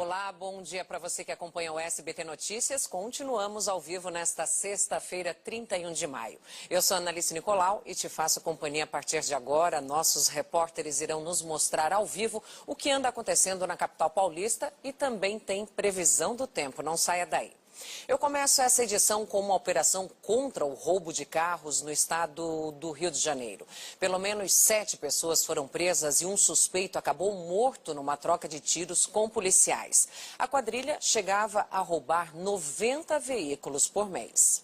Olá, bom dia para você que acompanha o SBT Notícias. Continuamos ao vivo nesta sexta-feira, 31 de maio. Eu sou Analice Nicolau e te faço companhia a partir de agora. Nossos repórteres irão nos mostrar ao vivo o que anda acontecendo na capital paulista e também tem previsão do tempo. Não saia daí. Eu começo essa edição com uma operação contra o roubo de carros no estado do Rio de Janeiro. Pelo menos 7 pessoas foram presas e um suspeito acabou morto numa troca de tiros com policiais. A quadrilha chegava a roubar 90 veículos por mês.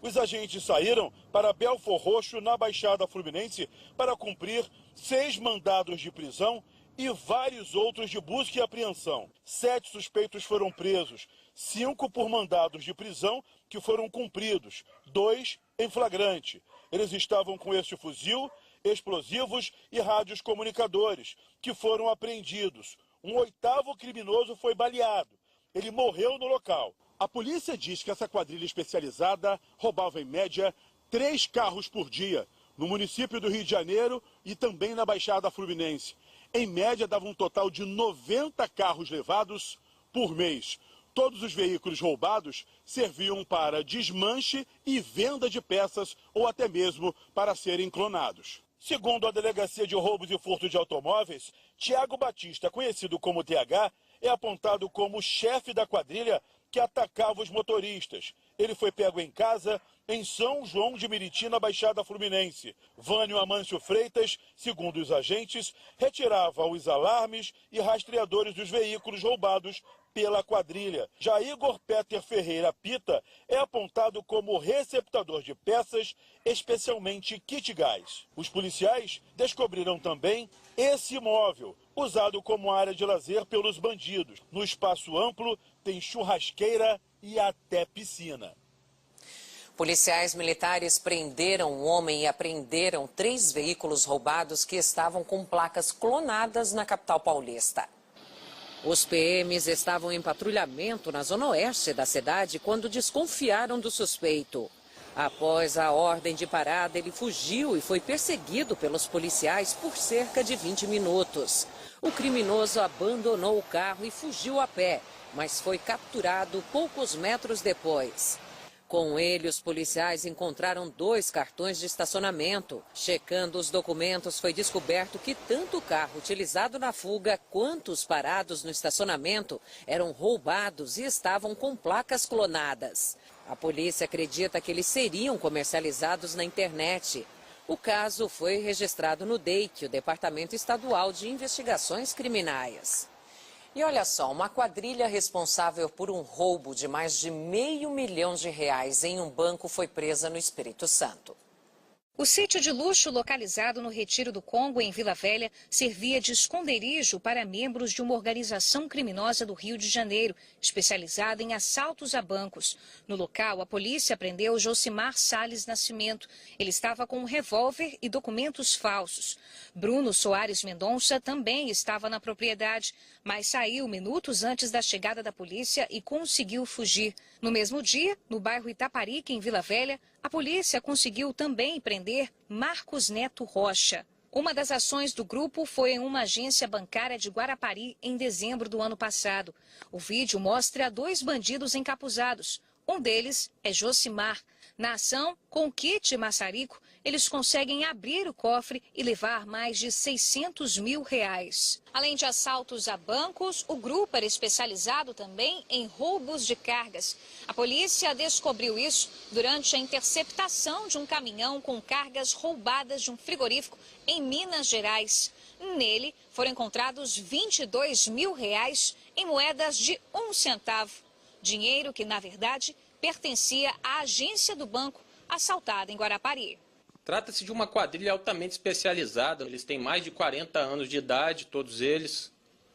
Os agentes saíram para Belfor Roxo, na Baixada Fluminense, para cumprir 6 mandados de prisão e vários outros de busca e apreensão. 7 suspeitos foram presos, 5 por mandados de prisão que foram cumpridos, 2 em flagrante. Eles estavam com este fuzil, explosivos e rádios comunicadores, que foram apreendidos. Um 8º criminoso foi baleado. Ele morreu no local. A polícia diz que essa quadrilha especializada roubava em média 3 carros por dia, no município do Rio de Janeiro e também na Baixada Fluminense. Em média, dava um total de 90 carros levados por mês. Todos os veículos roubados serviam para desmanche e venda de peças ou até mesmo para serem clonados. Segundo a Delegacia de Roubos e Furto de Automóveis, Tiago Batista, conhecido como TH, é apontado como chefe da quadrilha que atacava os motoristas. Ele foi pego em casa em São João de Meriti, na Baixada Fluminense. Vânio Amâncio Freitas, segundo os agentes, retirava os alarmes e rastreadores dos veículos roubados pela quadrilha. Já Igor Peter Ferreira Pita é apontado como receptador de peças, especialmente kit gás. Os policiais descobriram também esse imóvel, usado como área de lazer pelos bandidos. No espaço amplo tem churrasqueira e até piscina. Policiais militares prenderam um homem e apreenderam 3 veículos roubados que estavam com placas clonadas na capital paulista. Os PMs estavam em patrulhamento na zona oeste da cidade quando desconfiaram do suspeito. Após a ordem de parada, ele fugiu e foi perseguido pelos policiais por cerca de 20 minutos. O criminoso abandonou o carro e fugiu a pé, mas foi capturado poucos metros depois. Com ele, os policiais encontraram 2 cartões de estacionamento. Checando os documentos, foi descoberto que tanto o carro utilizado na fuga quanto os parados no estacionamento eram roubados e estavam com placas clonadas. A polícia acredita que eles seriam comercializados na internet. O caso foi registrado no DEIC, o Departamento Estadual de Investigações Criminais. E olha só, uma quadrilha responsável por um roubo de mais de R$500 mil em um banco foi presa no Espírito Santo. O sítio de luxo localizado no Retiro do Congo, em Vila Velha, servia de esconderijo para membros de uma organização criminosa do Rio de Janeiro, especializada em assaltos a bancos. No local, a polícia prendeu Josimar Salles Nascimento. Ele estava com um revólver e documentos falsos. Bruno Soares Mendonça também estava na propriedade, mas saiu minutos antes da chegada da polícia e conseguiu fugir. No mesmo dia, no bairro Itaparica, em Vila Velha, a polícia conseguiu também prender Marcos Neto Rocha. Uma das ações do grupo foi em uma agência bancária de Guarapari em dezembro do ano passado. O vídeo mostra 2 bandidos encapuzados. Um deles é Josimar. Na ação, com kit maçarico, eles conseguem abrir o cofre e levar mais de R$600 mil. Além de assaltos a bancos, o grupo era especializado também em roubos de cargas. A polícia descobriu isso durante a interceptação de um caminhão com cargas roubadas de um frigorífico em Minas Gerais. Nele foram encontrados R$22 mil em moedas de 1 centavo. Dinheiro que, na verdade, pertencia à agência do banco assaltada em Guarapari. Trata-se de uma quadrilha altamente especializada. Eles têm mais de 40 anos de idade, todos eles,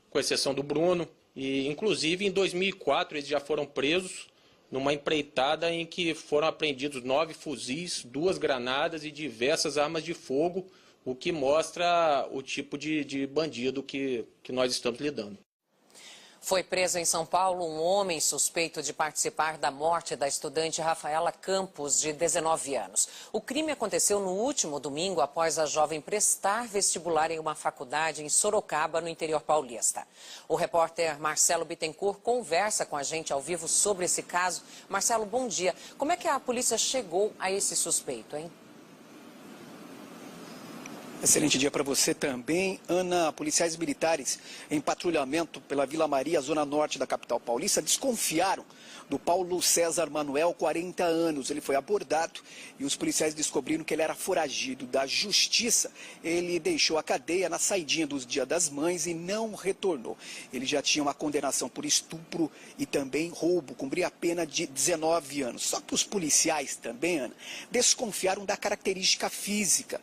com exceção do Bruno. E, inclusive, em 2004, eles já foram presos numa empreitada em que foram apreendidos 9 fuzis, 2 granadas e diversas armas de fogo, o que mostra o tipo de bandido que nós estamos lidando. Foi preso em São Paulo um homem suspeito de participar da morte da estudante Rafaela Campos, de 19 anos. O crime aconteceu no último domingo após a jovem prestar vestibular em uma faculdade em Sorocaba, no interior paulista. O repórter Marcelo Bittencourt conversa com a gente ao vivo sobre esse caso. Marcelo, bom dia. Como é que a polícia chegou a esse suspeito, hein? Excelente dia para você também, Ana. Policiais militares em patrulhamento pela Vila Maria, zona norte da capital paulista, desconfiaram do Paulo César Manuel, 40 anos. Ele foi abordado e os policiais descobriram que ele era foragido da justiça. Ele deixou a cadeia na saidinha dos Dia das Mães e não retornou. Ele já tinha uma condenação por estupro e também roubo, cumpria a pena de 19 anos. Só que os policiais também, Ana, desconfiaram da característica física.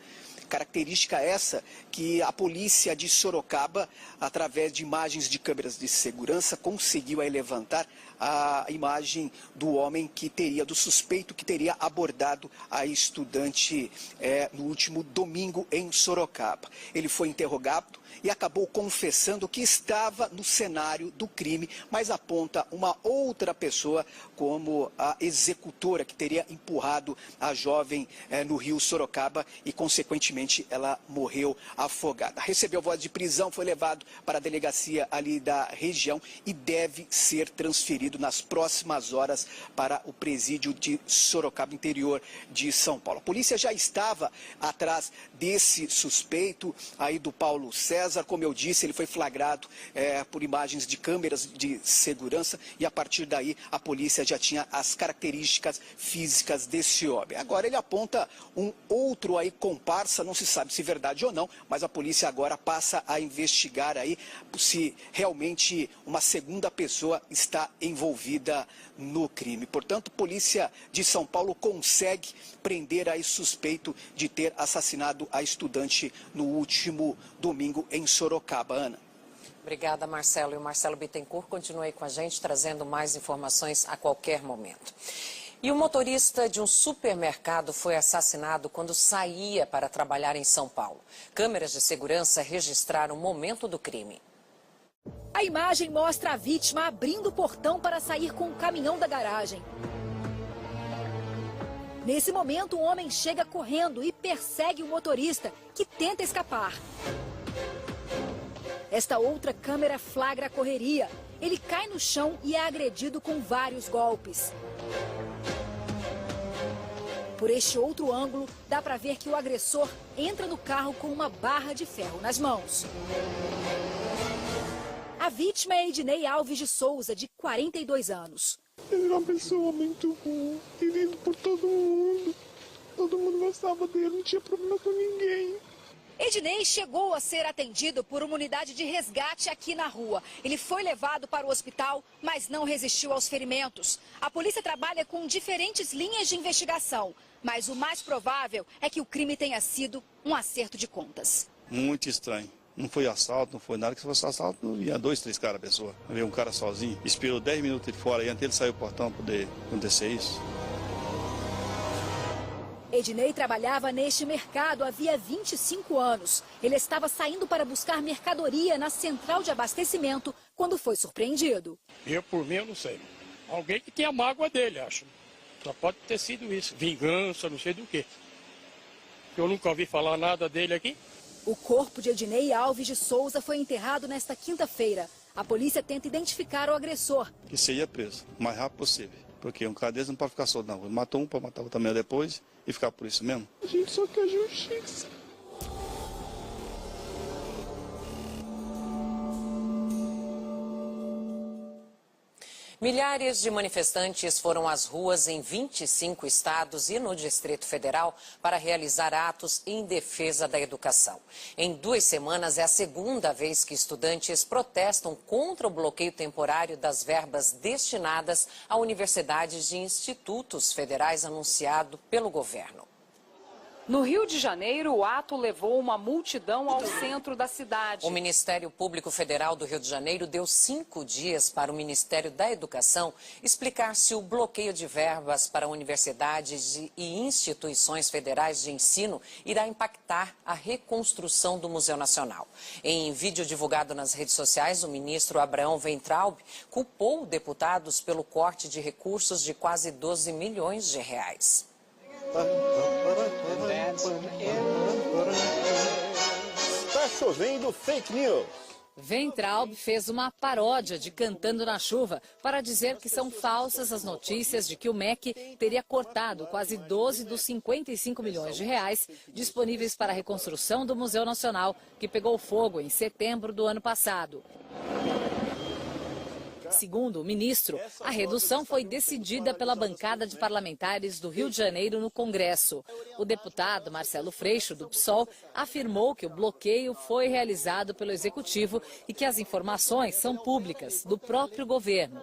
Característica essa que a polícia de Sorocaba, através de imagens de câmeras de segurança, conseguiu aí levantar a imagem do homem do suspeito que teria abordado a estudante no último domingo em Sorocaba. Ele foi interrogado e acabou confessando que estava no cenário do crime, mas aponta uma outra pessoa como a executora que teria empurrado a jovem no rio Sorocaba e, consequentemente, ela morreu afogada. Recebeu voz de prisão, foi levado para a delegacia ali da região e deve ser transferido nas próximas horas para o presídio de Sorocaba, interior de São Paulo. A polícia já estava atrás desse suspeito aí do Paulo César. Como eu disse, ele foi flagrado por imagens de câmeras de segurança e a partir daí a polícia já tinha as características físicas desse homem. Agora ele aponta um outro aí comparsa, não se sabe se verdade ou não, mas a polícia agora passa a investigar aí se realmente uma segunda pessoa está envolvida no crime. Portanto, a polícia de São Paulo consegue prender aí suspeito de ter assassinado a estudante no último domingo em Sorocaba, Ana. Obrigada, Marcelo. E o Marcelo Bittencourt continua aí com a gente, trazendo mais informações a qualquer momento. E o motorista de um supermercado foi assassinado quando saía para trabalhar em São Paulo. Câmeras de segurança registraram o momento do crime. A imagem mostra a vítima abrindo o portão para sair com o caminhão da garagem. Nesse momento, um homem chega correndo e persegue o motorista, que tenta escapar. Esta outra câmera flagra a correria. Ele cai no chão e é agredido com vários golpes. Por este outro ângulo, dá para ver que o agressor entra no carro com uma barra de ferro nas mãos. A vítima é Ednei Alves de Souza, de 42 anos. Ele era uma pessoa muito boa, querido por todo mundo. Todo mundo gostava dele, não tinha problema com ninguém. Ednei chegou a ser atendido por uma unidade de resgate aqui na rua. Ele foi levado para o hospital, mas não resistiu aos ferimentos. A polícia trabalha com diferentes linhas de investigação, mas o mais provável é que o crime tenha sido um acerto de contas. Muito estranho. Não foi assalto, não foi nada, que se fosse assalto, ia 2, 3 caras a pessoa. Veio um cara sozinho, esperou 10 minutos de fora e antes ele saiu do portão para poder acontecer isso. Ednei trabalhava neste mercado havia 25 anos. Ele estava saindo para buscar mercadoria na central de abastecimento quando foi surpreendido. Por mim, eu não sei. Alguém que tinha mágoa dele, acho. Só pode ter sido isso. Vingança, não sei do quê. Eu nunca ouvi falar nada dele aqui. O corpo de Ednei Alves de Souza foi enterrado nesta quinta-feira. A polícia tenta identificar o agressor. Que seria preso o mais rápido possível. Porque um cara desse não pode ficar solto, não. Ele matou um para matar o também depois e ficar por isso mesmo. A gente só quer justiça. Milhares de manifestantes foram às ruas em 25 estados e no Distrito Federal para realizar atos em defesa da educação. Em 2 semanas é a segunda vez que estudantes protestam contra o bloqueio temporário das verbas destinadas a universidades e institutos federais anunciado pelo governo. No Rio de Janeiro, o ato levou uma multidão ao centro da cidade. O Ministério Público Federal do Rio de Janeiro deu 5 dias para o Ministério da Educação explicar se o bloqueio de verbas para universidades e instituições federais de ensino irá impactar a reconstrução do Museu Nacional. Em vídeo divulgado nas redes sociais, o ministro Abraão Weintraub culpou deputados pelo corte de recursos de quase 12 milhões de reais. Está chovendo fake news. Weintraub fez uma paródia de Cantando na Chuva para dizer que são falsas as notícias de que o MEC teria cortado quase 12 dos 55 milhões de reais disponíveis para a reconstrução do Museu Nacional, que pegou fogo em setembro do ano passado. Segundo o ministro, a redução foi decidida pela bancada de parlamentares do Rio de Janeiro no Congresso. O deputado Marcelo Freixo, do PSOL, afirmou que o bloqueio foi realizado pelo Executivo e que as informações são públicas, do próprio governo.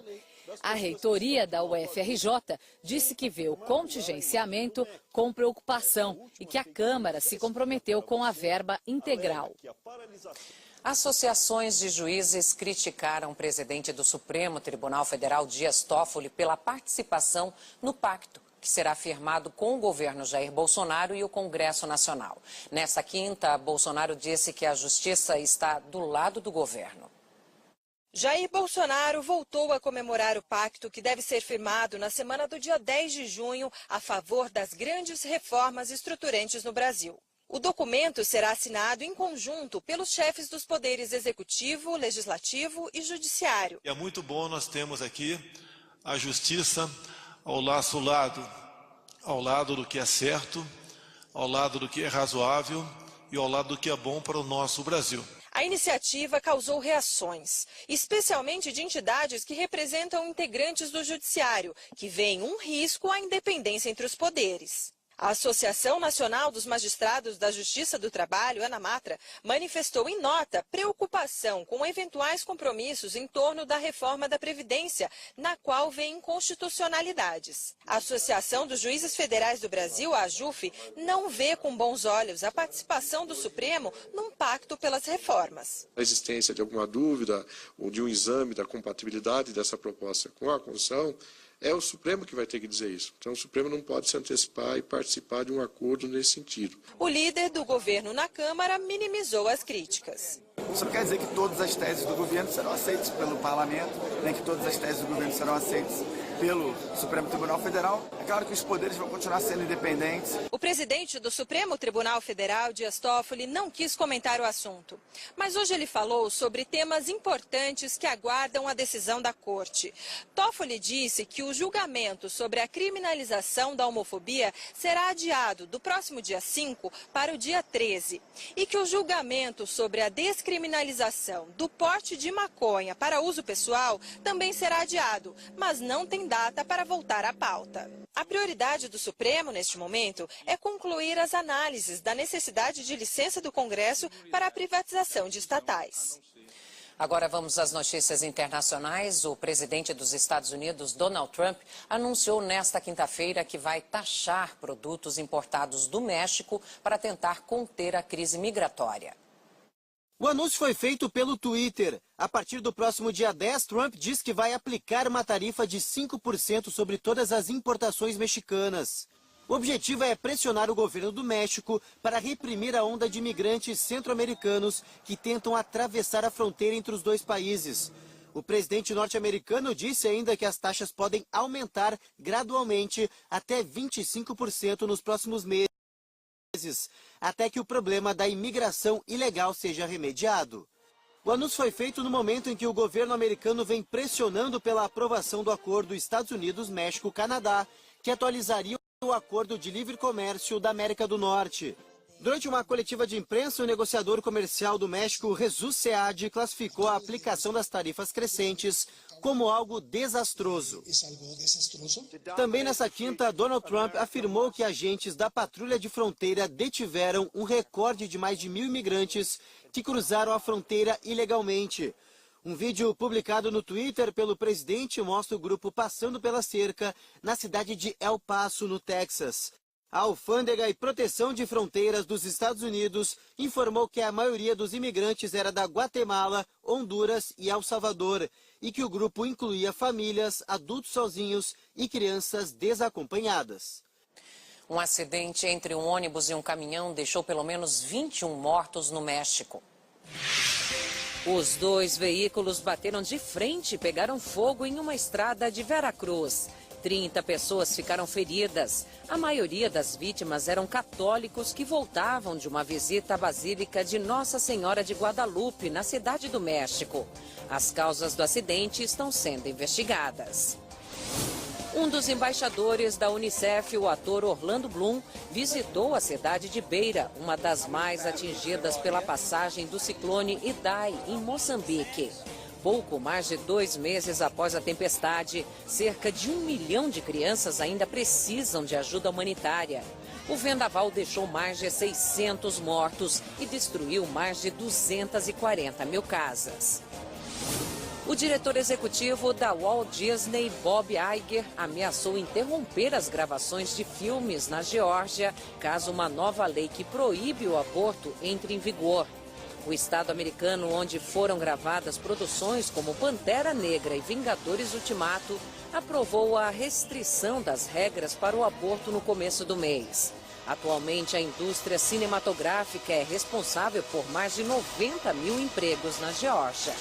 A reitoria da UFRJ disse que vê o contingenciamento com preocupação e que a Câmara se comprometeu com a verba integral. Associações de juízes criticaram o presidente do Supremo Tribunal Federal, Dias Toffoli, pela participação no pacto que será firmado com o governo Jair Bolsonaro e o Congresso Nacional. Nesta quinta, Bolsonaro disse que a justiça está do lado do governo. Jair Bolsonaro voltou a comemorar o pacto que deve ser firmado na semana do dia 10 de junho a favor das grandes reformas estruturantes no Brasil. O documento será assinado em conjunto pelos chefes dos poderes executivo, legislativo e judiciário. É muito bom nós temos aqui a justiça ao lado do que é certo, ao lado do que é razoável e ao lado do que é bom para o nosso Brasil. A iniciativa causou reações, especialmente de entidades que representam integrantes do judiciário, que veem um risco à independência entre os poderes. A Associação Nacional dos Magistrados da Justiça do Trabalho, ANAMATRA, manifestou em nota preocupação com eventuais compromissos em torno da reforma da Previdência, na qual vê inconstitucionalidades. A Associação dos Juízes Federais do Brasil, a AJUF, não vê com bons olhos a participação do Supremo num pacto pelas reformas. A existência de alguma dúvida ou de um exame da compatibilidade dessa proposta com a Constituição, é o Supremo que vai ter que dizer isso. Então o Supremo não pode se antecipar e participar de um acordo nesse sentido. O líder do governo na Câmara minimizou as críticas. Isso não quer dizer que todas as teses do governo serão aceitas pelo Parlamento, nem que todas as teses do governo serão aceitas pelo Supremo Tribunal Federal. É claro que os poderes vão continuar sendo independentes. O presidente do Supremo Tribunal Federal, Dias Toffoli, não quis comentar o assunto. Mas hoje ele falou sobre temas importantes que aguardam a decisão da Corte. Toffoli disse que o julgamento sobre a criminalização da homofobia será adiado do próximo dia 5 para o dia 13. E que o julgamento sobre a descriminalização do porte de maconha para uso pessoal também será adiado, mas não tem data para voltar à pauta. A prioridade do Supremo, neste momento, é concluir as análises da necessidade de licença do Congresso para a privatização de estatais. Agora vamos às notícias internacionais. O presidente dos Estados Unidos, Donald Trump, anunciou nesta quinta-feira que vai taxar produtos importados do México para tentar conter a crise migratória. O anúncio foi feito pelo Twitter. A partir do próximo dia 10, Trump diz que vai aplicar uma tarifa de 5% sobre todas as importações mexicanas. O objetivo é pressionar o governo do México para reprimir a onda de imigrantes centro-americanos que tentam atravessar a fronteira entre os dois países. O presidente norte-americano disse ainda que as taxas podem aumentar gradualmente até 25% nos próximos meses, até que o problema da imigração ilegal seja remediado. O anúncio foi feito no momento em que o governo americano vem pressionando pela aprovação do acordo Estados Unidos-México-Canadá, que atualizaria o acordo de livre comércio da América do Norte. Durante uma coletiva de imprensa, o negociador comercial do México, Jesus Seade, classificou a aplicação das tarifas crescentes como algo desastroso. Também nessa quinta, Donald Trump afirmou que agentes da patrulha de fronteira detiveram um recorde de mais de 1.000 imigrantes que cruzaram a fronteira ilegalmente. Um vídeo publicado no Twitter pelo presidente mostra o grupo passando pela cerca na cidade de El Paso, no Texas. A Alfândega e Proteção de Fronteiras dos Estados Unidos informou que a maioria dos imigrantes era da Guatemala, Honduras e El Salvador e que o grupo incluía famílias, adultos sozinhos e crianças desacompanhadas. Um acidente entre um ônibus e um caminhão deixou pelo menos 21 mortos no México. Os dois veículos bateram de frente e pegaram fogo em uma estrada de Veracruz. 30 pessoas ficaram feridas. A maioria das vítimas eram católicos que voltavam de uma visita à Basílica de Nossa Senhora de Guadalupe, na Cidade do México. As causas do acidente estão sendo investigadas. Um dos embaixadores da Unicef, o ator Orlando Bloom, visitou a cidade de Beira, uma das mais atingidas pela passagem do ciclone Idai, em Moçambique. Pouco mais de 2 meses após a tempestade, cerca de 1 milhão de crianças ainda precisam de ajuda humanitária. O vendaval deixou mais de 600 mortos e destruiu mais de 240 mil casas. O diretor executivo da Walt Disney, Bob Iger, ameaçou interromper as gravações de filmes na Geórgia caso uma nova lei que proíbe o aborto entre em vigor. O estado americano, onde foram gravadas produções como Pantera Negra e Vingadores Ultimato, aprovou a restrição das regras para o aborto no começo do mês. Atualmente, a indústria cinematográfica é responsável por mais de 90 mil empregos na Geórgia.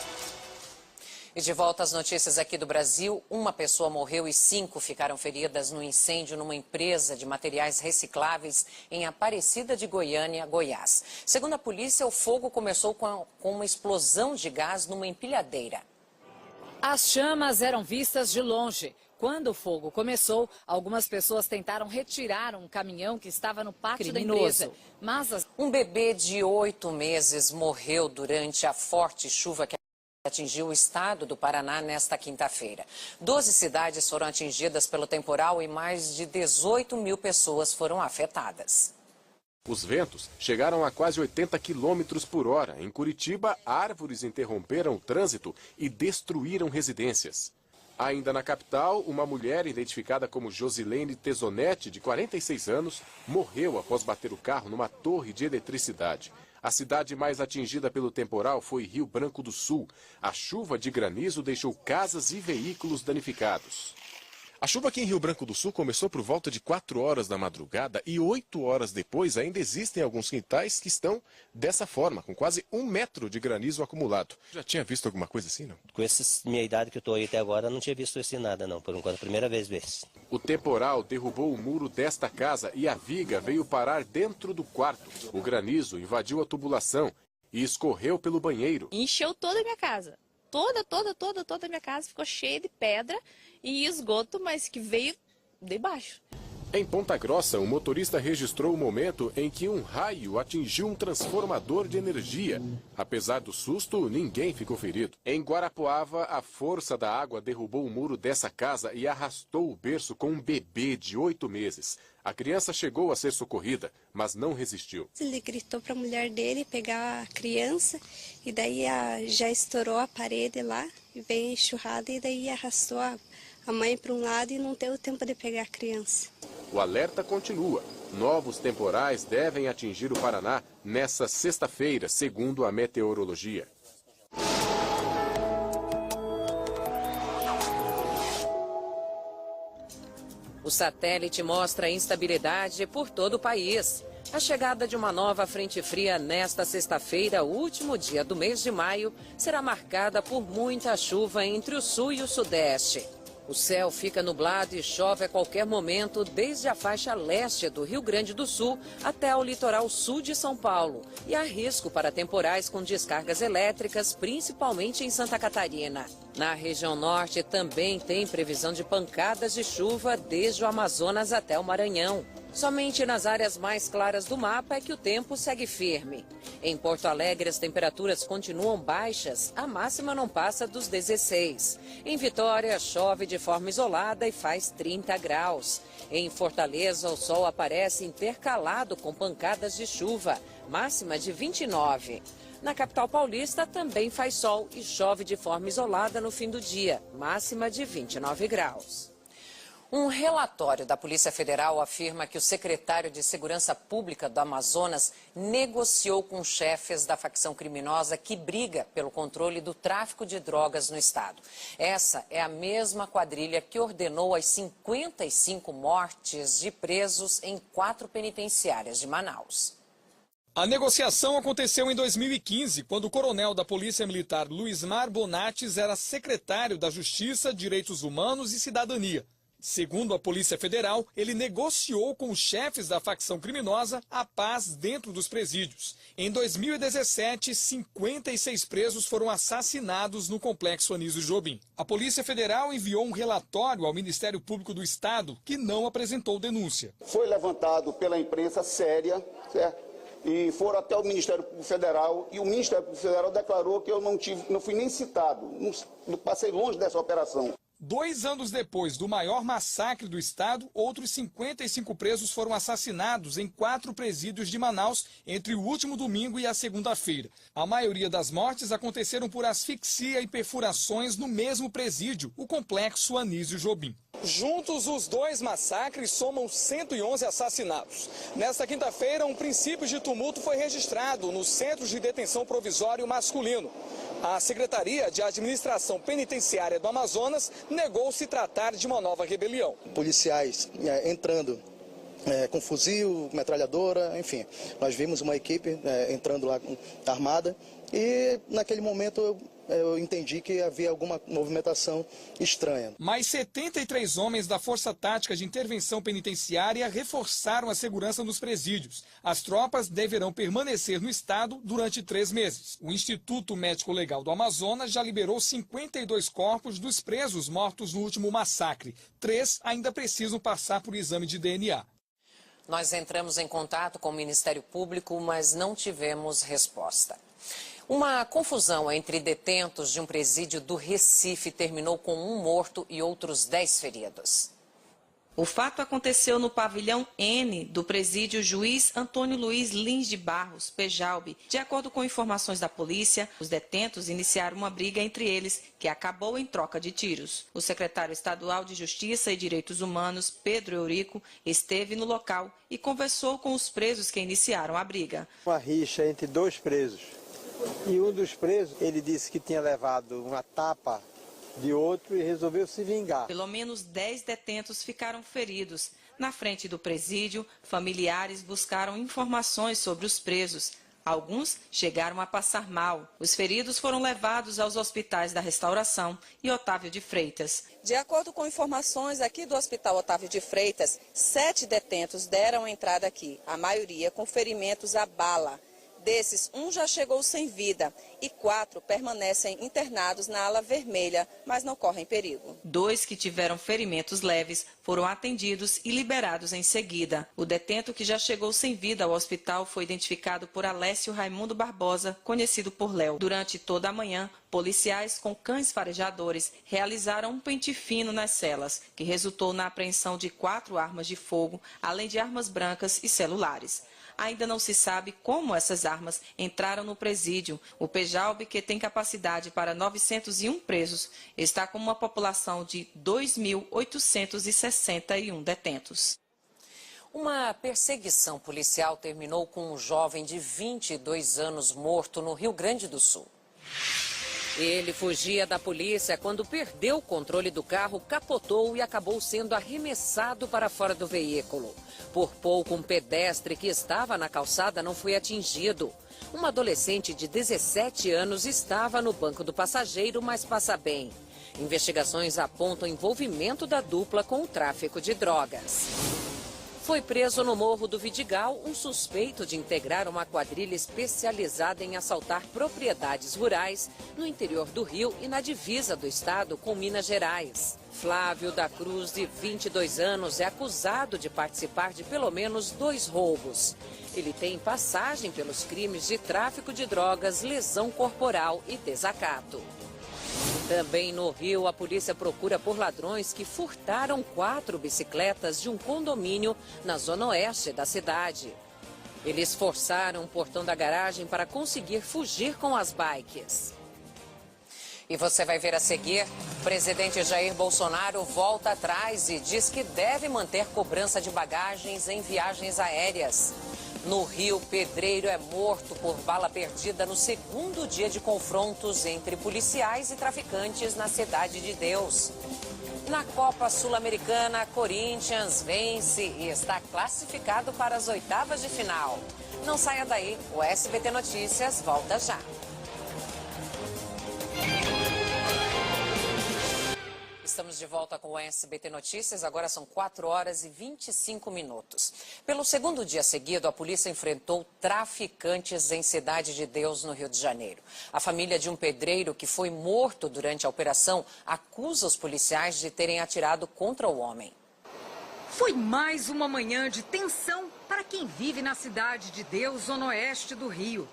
E de volta às notícias aqui do Brasil, uma pessoa morreu e 5 ficaram feridas no incêndio numa empresa de materiais recicláveis em Aparecida de Goiânia, Goiás. Segundo a polícia, o fogo começou com uma explosão de gás numa empilhadeira. As chamas eram vistas de longe. Quando o fogo começou, algumas pessoas tentaram retirar um caminhão que estava no pátio da empresa. Mas um bebê de 8 meses morreu durante a forte chuva que atingiu o estado do Paraná nesta quinta-feira. 12 cidades foram atingidas pelo temporal e mais de 18 mil pessoas foram afetadas. Os ventos chegaram a quase 80 km por hora. Em Curitiba, árvores interromperam o trânsito e destruíram residências. Ainda na capital, uma mulher identificada como Josilene Tesonetti, de 46 anos, morreu após bater o carro numa torre de eletricidade. A cidade mais atingida pelo temporal foi Rio Branco do Sul. A chuva de granizo deixou casas e veículos danificados. A chuva aqui em Rio Branco do Sul começou por volta de 4 horas da madrugada e 8 horas depois ainda existem alguns quintais que estão dessa forma, com quase 1 metro de granizo acumulado. Já tinha visto alguma coisa assim, não? Com essa minha idade que eu estou aí até agora, não tinha visto assim nada, não. Por enquanto, primeira vez. O temporal derrubou o muro desta casa e a viga veio parar dentro do quarto. O granizo invadiu a tubulação e escorreu pelo banheiro. Encheu toda a minha casa. Toda a minha casa ficou cheia de pedra e esgoto, mas que veio de baixo. Em Ponta Grossa, um motorista registrou o momento em que um raio atingiu um transformador de energia. Apesar do susto, ninguém ficou ferido. Em Guarapuava, a força da água derrubou o muro dessa casa e arrastou o berço com um bebê de 8 meses. A criança chegou a ser socorrida, mas não resistiu. Ele gritou para a mulher dele pegar a criança e daí já estourou a parede lá, e veio enxurrada e daí arrastou a mãe para um lado e não teve tempo de pegar a criança. O alerta continua. Novos temporais devem atingir o Paraná nesta sexta-feira, segundo a meteorologia. O satélite mostra instabilidade por todo o país. A chegada de uma nova frente fria nesta sexta-feira, último dia do mês de maio, será marcada por muita chuva entre o sul e o sudeste. O céu fica nublado e chove a qualquer momento, desde a faixa leste do Rio Grande do Sul até o litoral sul de São Paulo. E há risco para temporais com descargas elétricas, principalmente em Santa Catarina. Na região norte também tem previsão de pancadas de chuva desde o Amazonas até o Maranhão. Somente nas áreas mais claras do mapa é que o tempo segue firme. Em Porto Alegre, as temperaturas continuam baixas, a máxima não passa dos 16. Em Vitória, chove de forma isolada e faz 30 graus. Em Fortaleza, o sol aparece intercalado com pancadas de chuva, máxima de 29. Na capital paulista também faz sol e chove de forma isolada no fim do dia, máxima de 29 graus. Um relatório da Polícia Federal afirma que o secretário de Segurança Pública do Amazonas negociou com chefes da facção criminosa que briga pelo controle do tráfico de drogas no estado. Essa é a mesma quadrilha que ordenou as 55 mortes de presos em 4 penitenciárias de Manaus. A negociação aconteceu em 2015, quando o coronel da Polícia Militar Luismar Bonates era secretário da Justiça, Direitos Humanos e Cidadania. Segundo a Polícia Federal, ele negociou com os chefes da facção criminosa a paz dentro dos presídios. Em 2017, 56 presos foram assassinados no Complexo Anísio Jobim. A Polícia Federal enviou um relatório ao Ministério Público do Estado, que não apresentou denúncia. Foi levantado pela imprensa séria, certo? E foram até o Ministério Público Federal, e o Ministério Público Federal declarou que eu não fui nem citado, não passei longe dessa operação. 2 anos depois do maior massacre do estado, outros 55 presos foram assassinados em 4 presídios de Manaus entre o último domingo e a segunda-feira. A maioria das mortes aconteceram por asfixia e perfurações no mesmo presídio, o Complexo Anísio Jobim. Juntos, os 2 massacres somam 111 assassinatos. Nesta quinta-feira, um princípio de tumulto foi registrado no Centro de Detenção Provisório Masculino. A Secretaria de Administração Penitenciária do Amazonas negou se tratar de uma nova rebelião. Policiais entrando com fuzil, metralhadora, enfim. Nós vimos uma equipe entrando lá armada e naquele momento eu entendi que havia alguma movimentação estranha. Mais 73 homens da Força Tática de Intervenção Penitenciária reforçaram a segurança nos presídios. As tropas deverão permanecer no estado durante 3 meses. O Instituto Médico Legal do Amazonas já liberou 52 corpos dos presos mortos no último massacre. 3 ainda precisam passar por exame de DNA. Nós entramos em contato com o Ministério Público, mas não tivemos resposta. Uma confusão entre detentos de um presídio do Recife terminou com 1 morto e outros 10 feridos. O fato aconteceu no pavilhão N do presídio Juiz Antônio Luiz Lins de Barros, Pejalbe. De acordo com informações da polícia, os detentos iniciaram uma briga entre eles, que acabou em troca de tiros. O secretário estadual de Justiça e Direitos Humanos, Pedro Eurico, esteve no local e conversou com os presos que iniciaram a briga. Uma rixa entre 2 presos. E um dos presos, ele disse que tinha levado uma tapa de outro e resolveu se vingar. Pelo menos 10 detentos ficaram feridos. Na frente do presídio, familiares buscaram informações sobre os presos. Alguns chegaram a passar mal. Os feridos foram levados aos hospitais da Restauração e Otávio de Freitas. De acordo com informações aqui do Hospital Otávio de Freitas, 7 detentos deram entrada aqui, a maioria com ferimentos à bala. Desses, 1 já chegou sem vida e 4 permanecem internados na ala vermelha, mas não correm perigo. 2 que tiveram ferimentos leves foram atendidos e liberados em seguida. O detento que já chegou sem vida ao hospital foi identificado por Alessio Raimundo Barbosa, conhecido por Léo. Durante toda a manhã, policiais com cães farejadores realizaram um pente fino nas celas, que resultou na apreensão de 4 armas de fogo, além de armas brancas e celulares. Ainda não se sabe como essas armas entraram no presídio. O Pejalbe, que tem capacidade para 901 presos, está com uma população de 2.861 detentos. Uma perseguição policial terminou com um jovem de 22 anos morto no Rio Grande do Sul. Ele fugia da polícia quando perdeu o controle do carro, capotou e acabou sendo arremessado para fora do veículo. Por pouco, um pedestre que estava na calçada não foi atingido. Uma adolescente de 17 anos estava no banco do passageiro, mas passa bem. Investigações apontam o envolvimento da dupla com o tráfico de drogas. Foi preso no Morro do Vidigal um suspeito de integrar uma quadrilha especializada em assaltar propriedades rurais no interior do Rio e na divisa do estado com Minas Gerais. Flávio da Cruz, de 22 anos, é acusado de participar de pelo menos 2 roubos. Ele tem passagem pelos crimes de tráfico de drogas, lesão corporal e desacato. Também no Rio, a polícia procura por ladrões que furtaram 4 bicicletas de um condomínio na zona oeste da cidade. Eles forçaram o portão da garagem para conseguir fugir com as bikes. E você vai ver a seguir, o presidente Jair Bolsonaro volta atrás e diz que deve manter cobrança de bagagens em viagens aéreas. No Rio, pedreiro é morto por bala perdida no segundo dia de confrontos entre policiais e traficantes na Cidade de Deus. Na Copa Sul-Americana, Corinthians vence e está classificado para as oitavas de final. Não saia daí, o SBT Notícias volta já. Estamos de volta com o SBT Notícias, agora são 4 horas e 25 minutos. Pelo segundo dia seguido, a polícia enfrentou traficantes em Cidade de Deus, no Rio de Janeiro. A família de um pedreiro que foi morto durante a operação acusa os policiais de terem atirado contra o homem. Foi mais uma manhã de tensão para quem vive na Cidade de Deus, zona oeste do Rio.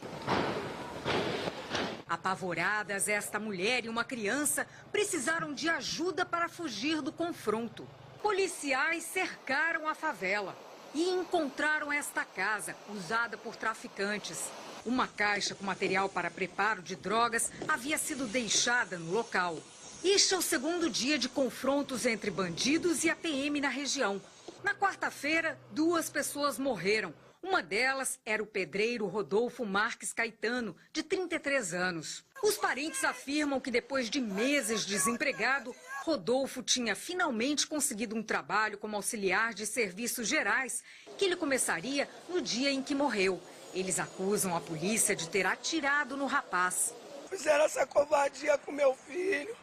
Apavoradas, esta mulher e uma criança precisaram de ajuda para fugir do confronto. Policiais cercaram a favela e encontraram esta casa, usada por traficantes. Uma caixa com material para preparo de drogas havia sido deixada no local. Este é o segundo dia de confrontos entre bandidos e a PM na região. Na quarta-feira, 2 pessoas morreram. Uma delas era o pedreiro Rodolfo Marques Caetano, de 33 anos. Os parentes afirmam que depois de meses desempregado, Rodolfo tinha finalmente conseguido um trabalho como auxiliar de serviços gerais, que ele começaria no dia em que morreu. Eles acusam a polícia de ter atirado no rapaz. Fizeram essa covardia com meu filho,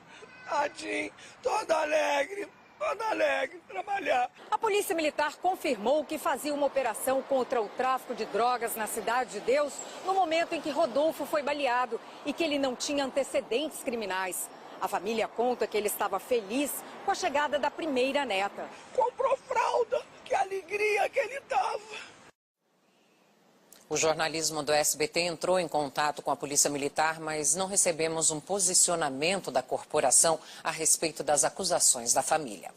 tadinho, todo alegre trabalhar. A Polícia Militar confirmou que fazia uma operação contra o tráfico de drogas na Cidade de Deus no momento em que Rodolfo foi baleado e que ele não tinha antecedentes criminais. A família conta que ele estava feliz com a chegada da primeira neta. Comprou fralda, que alegria que ele estava. O jornalismo do SBT entrou em contato com a Polícia Militar, mas não recebemos um posicionamento da corporação a respeito das acusações da família.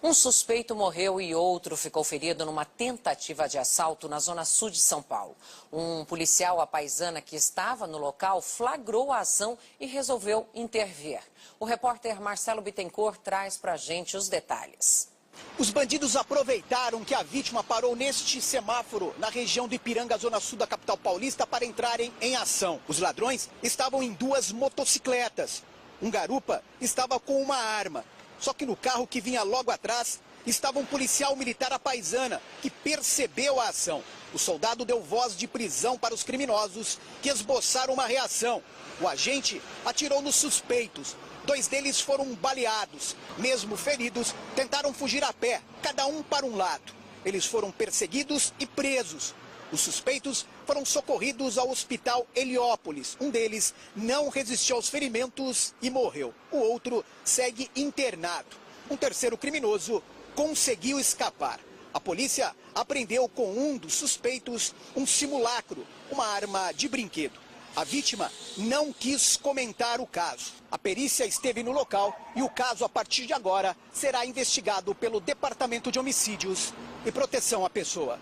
Um suspeito morreu e outro ficou ferido numa tentativa de assalto na zona sul de São Paulo. Um policial à paisana que estava no local flagrou a ação e resolveu intervir. O repórter Marcelo Bittencourt traz pra gente os detalhes. Os bandidos aproveitaram que a vítima parou neste semáforo na região do Ipiranga, zona sul da capital paulista, para entrarem em ação. Os ladrões estavam em 2 motocicletas. Um garupa estava com uma arma. Só que no carro que vinha logo atrás estava um policial militar à paisana que percebeu a ação. O soldado deu voz de prisão para os criminosos que esboçaram uma reação. O agente atirou nos suspeitos. 2 deles foram baleados. Mesmo feridos, tentaram fugir a pé, cada um para um lado. Eles foram perseguidos e presos. Os suspeitos foram socorridos ao hospital Heliópolis. Um deles não resistiu aos ferimentos e morreu. O outro segue internado. Um terceiro criminoso conseguiu escapar. A polícia apreendeu com um dos suspeitos um simulacro, uma arma de brinquedo. A vítima não quis comentar o caso. A perícia esteve no local e o caso, a partir de agora, será investigado pelo Departamento de Homicídios e Proteção à Pessoa.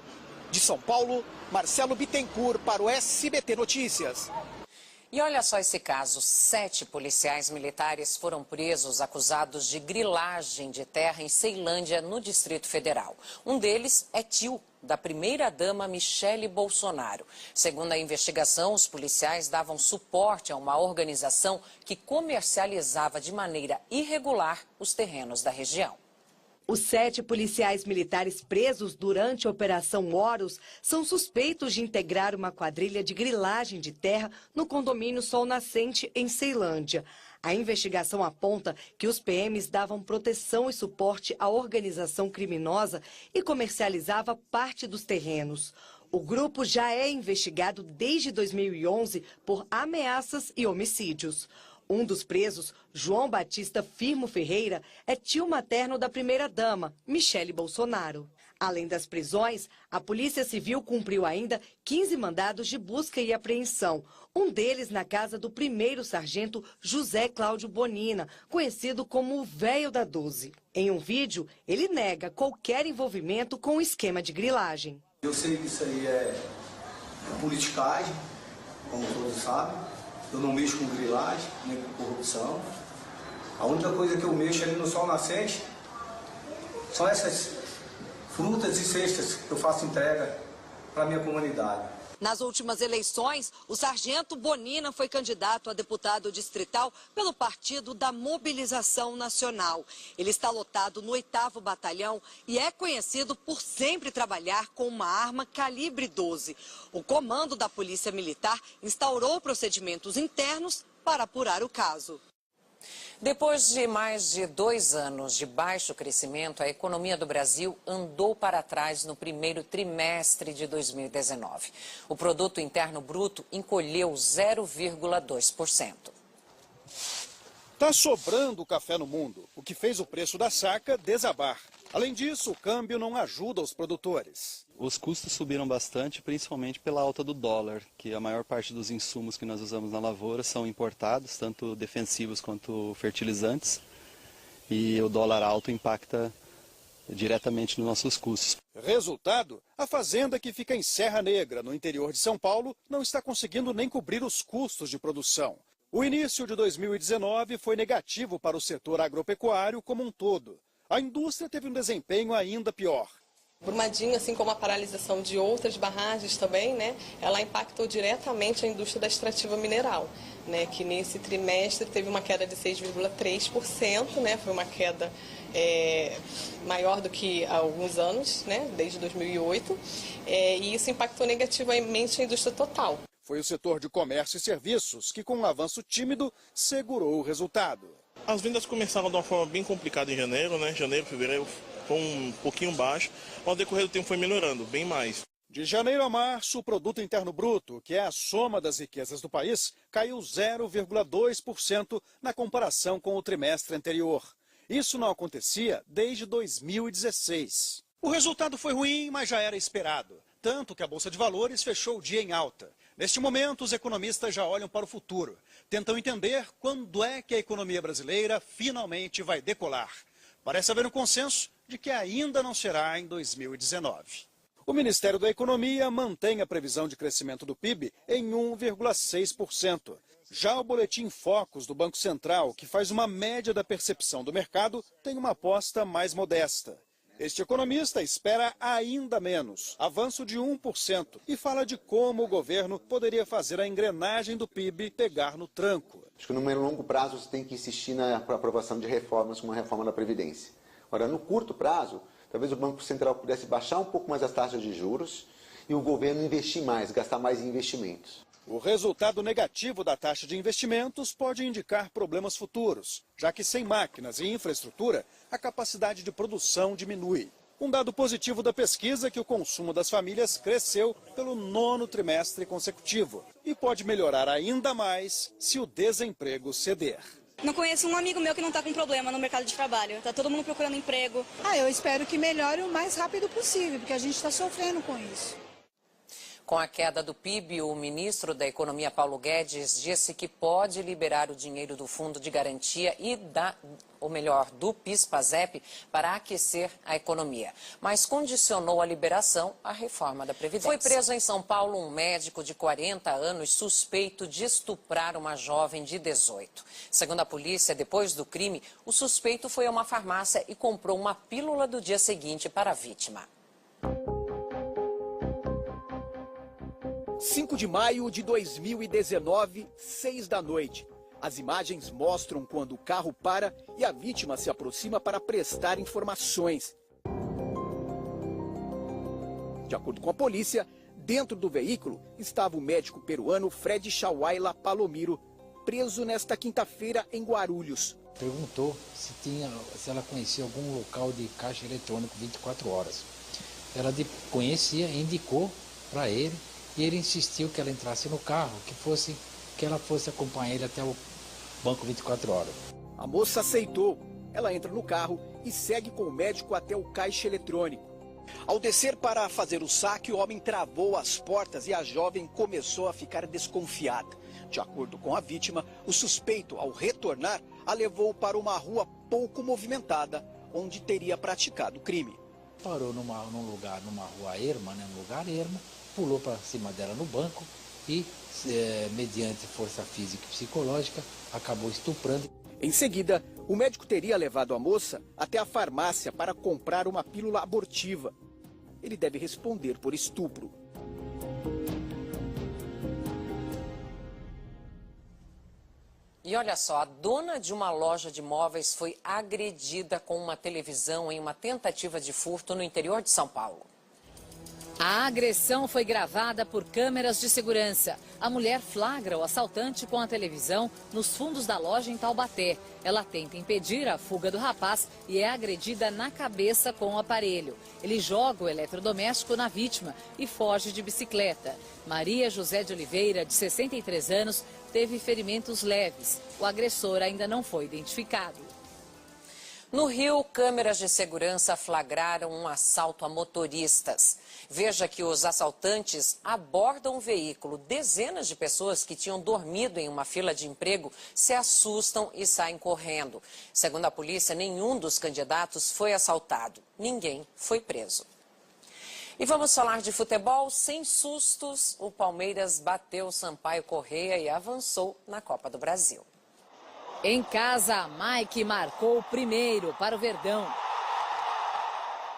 De São Paulo, Marcelo Bittencourt para o SBT Notícias. E olha só esse caso, 7 policiais militares foram presos acusados de grilagem de terra em Ceilândia, no Distrito Federal. Um deles é tio da primeira-dama Michele Bolsonaro. Segundo a investigação, os policiais davam suporte a uma organização que comercializava de maneira irregular os terrenos da região. Os 7 policiais militares presos durante a Operação Horus são suspeitos de integrar uma quadrilha de grilagem de terra no condomínio Sol Nascente, em Ceilândia. A investigação aponta que os PMs davam proteção e suporte à organização criminosa e comercializava parte dos terrenos. O grupo já é investigado desde 2011 por ameaças e homicídios. Um dos presos, João Batista Firmo Ferreira, é tio materno da primeira-dama, Michele Bolsonaro. Além das prisões, a Polícia Civil cumpriu ainda 15 mandados de busca e apreensão. Um deles na casa do primeiro sargento José Cláudio Bonina, conhecido como o Véio da 12. Em um vídeo, ele nega qualquer envolvimento com o esquema de grilagem. Eu sei que isso aí é politicagem, como todos sabem. Eu não mexo com grilagem, nem com corrupção. A única coisa que eu mexo ali no sol nascente são essas frutas e cestas que eu faço entrega para a minha comunidade. Nas últimas eleições, o sargento Bonina foi candidato a deputado distrital pelo Partido da Mobilização Nacional. Ele está lotado no 8º Batalhão e é conhecido por sempre trabalhar com uma arma calibre 12. O comando da Polícia Militar instaurou procedimentos internos para apurar o caso. Depois de mais de 2 anos de baixo crescimento, a economia do Brasil andou para trás no primeiro trimestre de 2019. O produto interno bruto encolheu 0,2%. Está sobrando café no mundo, o que fez o preço da saca desabar. Além disso, o câmbio não ajuda os produtores. Os custos subiram bastante, principalmente pela alta do dólar, que a maior parte dos insumos que nós usamos na lavoura são importados, tanto defensivos quanto fertilizantes, e o dólar alto impacta diretamente nos nossos custos. Resultado, a fazenda que fica em Serra Negra, no interior de São Paulo, não está conseguindo nem cobrir os custos de produção. O início de 2019 foi negativo para o setor agropecuário como um todo. A indústria teve um desempenho ainda pior. Brumadinho, assim como a paralisação de outras barragens também, né, ela impactou diretamente a indústria da extrativa mineral, né, que nesse trimestre teve uma queda de 6,3%, né, foi uma queda maior do que há alguns anos, né, desde 2008, e isso impactou negativamente a indústria total. Foi o setor de comércio e serviços que, com um avanço tímido, segurou o resultado. As vendas começaram de uma forma bem complicada em janeiro, né? Janeiro, fevereiro foi um pouquinho baixo, mas ao decorrer do tempo foi melhorando, bem mais. De janeiro a março, o produto interno bruto, que é a soma das riquezas do país, caiu 0,2% na comparação com o trimestre anterior. Isso não acontecia desde 2016. O resultado foi ruim, mas já era esperado. Tanto que a Bolsa de Valores fechou o dia em alta. Neste momento, os economistas já olham para o futuro. Tentam entender quando é que a economia brasileira finalmente vai decolar. Parece haver um consenso de que ainda não será em 2019. O Ministério da Economia mantém a previsão de crescimento do PIB em 1,6%. Já o Boletim Focus do Banco Central, que faz uma média da percepção do mercado, tem uma aposta mais modesta. Este economista espera ainda menos, avanço de 1%, e fala de como o governo poderia fazer a engrenagem do PIB pegar no tranco. Acho que no meio e longo prazo você tem que insistir na aprovação de reformas, como a reforma da Previdência. Agora, no curto prazo, talvez o Banco Central pudesse baixar um pouco mais as taxas de juros e o governo investir mais, gastar mais em investimentos. O resultado negativo da taxa de investimentos pode indicar problemas futuros, já que sem máquinas e infraestrutura, a capacidade de produção diminui. Um dado positivo da pesquisa é que o consumo das famílias cresceu pelo 9º trimestre consecutivo e pode melhorar ainda mais se o desemprego ceder. Não conheço um amigo meu que não está com problema no mercado de trabalho. Está todo mundo procurando emprego. Eu espero que melhore o mais rápido possível, porque a gente está sofrendo com isso. Com a queda do PIB, o ministro da Economia, Paulo Guedes, disse que pode liberar o dinheiro do Fundo de Garantia e do PIS/PASEP para aquecer a economia, mas condicionou a liberação à reforma da Previdência. Foi preso em São Paulo um médico de 40 anos suspeito de estuprar uma jovem de 18. Segundo a polícia, depois do crime, o suspeito foi a uma farmácia e comprou uma pílula do dia seguinte para a vítima. 5 de maio de 2019, 6 da noite. As imagens mostram quando o carro para e a vítima se aproxima para prestar informações. De acordo com a polícia, dentro do veículo estava o médico peruano Fred Chawaila Palomiro, preso nesta quinta-feira em Guarulhos. Perguntou se ela conhecia algum local de caixa eletrônico 24 horas. Ela conhecia e indicou para ele. E ele insistiu que ela entrasse no carro, que ela fosse acompanhar ele até o banco 24 horas. A moça aceitou. Ela entra no carro e segue com o médico até o caixa eletrônico. Ao descer para fazer o saque, o homem travou as portas e a jovem começou a ficar desconfiada. De acordo com a vítima, o suspeito, ao retornar, a levou para uma rua pouco movimentada, onde teria praticado o crime. Parou numa rua erma, pulou para cima dela no banco e, mediante força física e psicológica, acabou estuprando. Em seguida, o médico teria levado a moça até a farmácia para comprar uma pílula abortiva. Ele deve responder por estupro. E olha só, a dona de uma loja de móveis foi agredida com uma televisão em uma tentativa de furto no interior de São Paulo. A agressão foi gravada por câmeras de segurança. A mulher flagra o assaltante com a televisão nos fundos da loja em Taubaté. Ela tenta impedir a fuga do rapaz e é agredida na cabeça com o aparelho. Ele joga o eletrodoméstico na vítima e foge de bicicleta. Maria José de Oliveira, de 63 anos, teve ferimentos leves. O agressor ainda não foi identificado. No Rio, câmeras de segurança flagraram um assalto a motoristas. Veja que os assaltantes abordam o veículo. Dezenas de pessoas que tinham dormido em uma fila de emprego se assustam e saem correndo. Segundo a polícia, nenhum dos candidatos foi assaltado. Ninguém foi preso. E vamos falar de futebol sem sustos. O Palmeiras bateu o Sampaio Corrêa e avançou na Copa do Brasil. Em casa, Mike marcou o primeiro para o Verdão.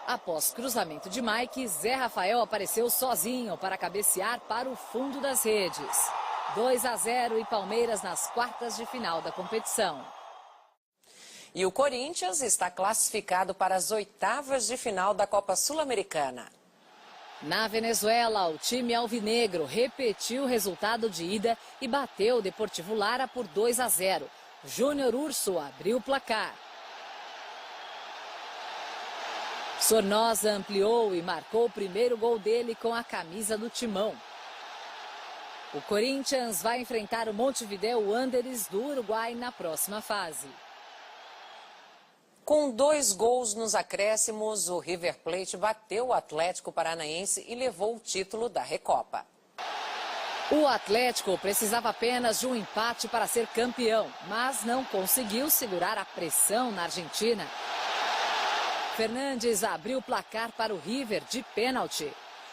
Após cruzamento de Mike, Zé Rafael apareceu sozinho para cabecear para o fundo das redes. 2-0 e Palmeiras nas quartas de final da competição. E o Corinthians está classificado para as oitavas de final da Copa Sul-Americana. Na Venezuela, o time alvinegro repetiu o resultado de ida e bateu o Deportivo Lara por 2-0. Júnior Urso abriu o placar. Sornosa ampliou e marcou o primeiro gol dele com a camisa do Timão. O Corinthians vai enfrentar o Montevideo Wanderers do Uruguai na próxima fase. Com 2 gols nos acréscimos, o River Plate bateu o Atlético Paranaense e levou o título da Recopa. O Atlético precisava apenas de um empate para ser campeão, mas não conseguiu segurar a pressão na Argentina. Fernandes abriu o placar para o River de pênalti.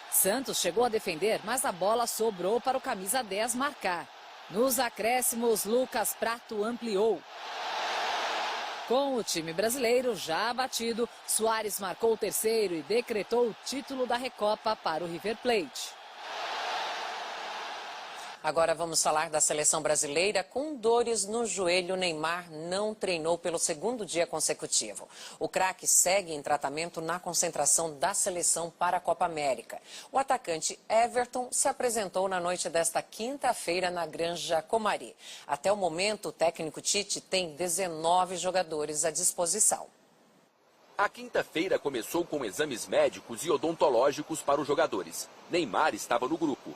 Santos chegou a defender, mas a bola sobrou para o camisa 10 marcar. Nos acréscimos, Lucas Prato ampliou. Com o time brasileiro já abatido, Soares marcou o terceiro e decretou o título da Recopa para o River Plate. Agora vamos falar da seleção brasileira. Com dores no joelho, Neymar não treinou pelo segundo dia consecutivo. O craque segue em tratamento na concentração da seleção para a Copa América. O atacante Everton se apresentou na noite desta quinta-feira na Granja Comari. Até o momento, o técnico Tite tem 19 jogadores à disposição. A quinta-feira começou com exames médicos e odontológicos para os jogadores. Neymar estava no grupo.